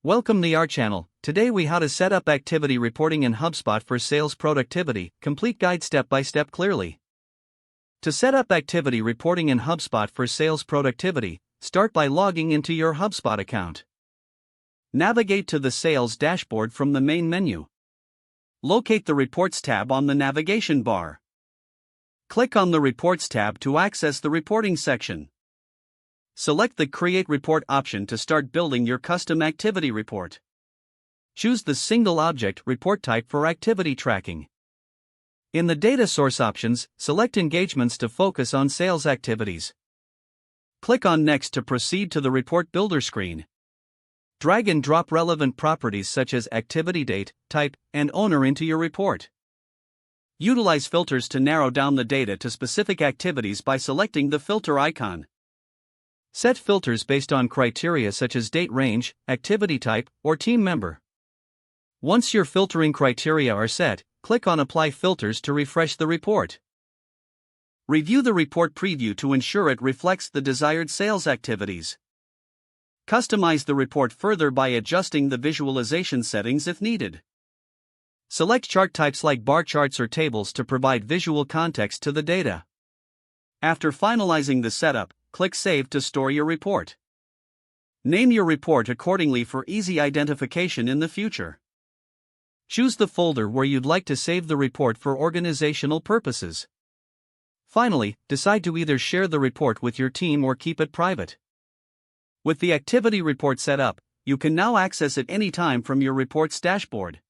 Welcome to our channel. Today we how to set up activity reporting in HubSpot for sales productivity. Complete guide step by step clearly. To set up activity reporting in HubSpot for sales productivity, start by logging into your HubSpot account. Navigate to the sales dashboard from the main menu. Locate the Reports tab on the navigation bar. Click on the Reports tab to access the reporting section. Select the Create Report option to start building your custom activity report. Choose the single object report type for activity tracking. In the data source options, select engagements to focus on sales activities. Click on Next to proceed to the report builder screen. Drag and drop relevant properties such as activity date, type, and owner into your report. Utilize filters to narrow down the data to specific activities by selecting the filter icon. Set filters based on criteria such as date range, activity type, or team member. Once your filtering criteria are set, click on Apply Filters to refresh the report. Review the report preview to ensure it reflects the desired sales activities. Customize the report further by adjusting the visualization settings if needed. Select chart types like bar charts or tables to provide visual context to the data. After finalizing the setup, click Save to store your report. Name your report accordingly for easy identification in the future. Choose the folder where you'd like to save the report for organizational purposes. Finally, decide to either share the report with your team or keep it private. With the activity report set up, you can now access it anytime from your report's dashboard.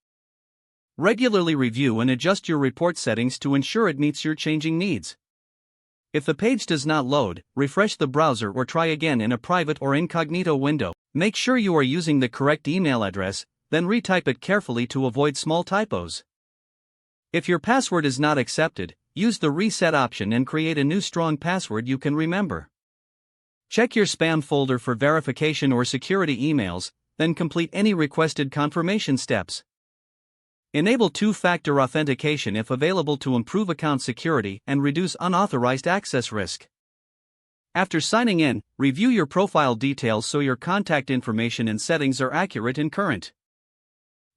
Regularly review and adjust your report settings to ensure it meets your changing needs. If the page does not load, refresh the browser or try again in a private or incognito window. Make sure you are using the correct email address, then retype it carefully to avoid small typos. If your password is not accepted, use the reset option and create a new strong password you can remember. Check your spam folder for verification or security emails, then complete any requested confirmation steps. Enable two-factor authentication if available to improve account security and reduce unauthorized access risk. After signing in, review your profile details so your contact information and settings are accurate and current.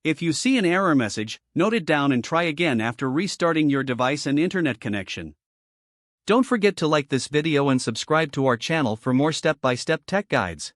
If you see an error message, note it down and try again after restarting your device and internet connection. Don't forget to like this video and subscribe to our channel for more step-by-step tech guides.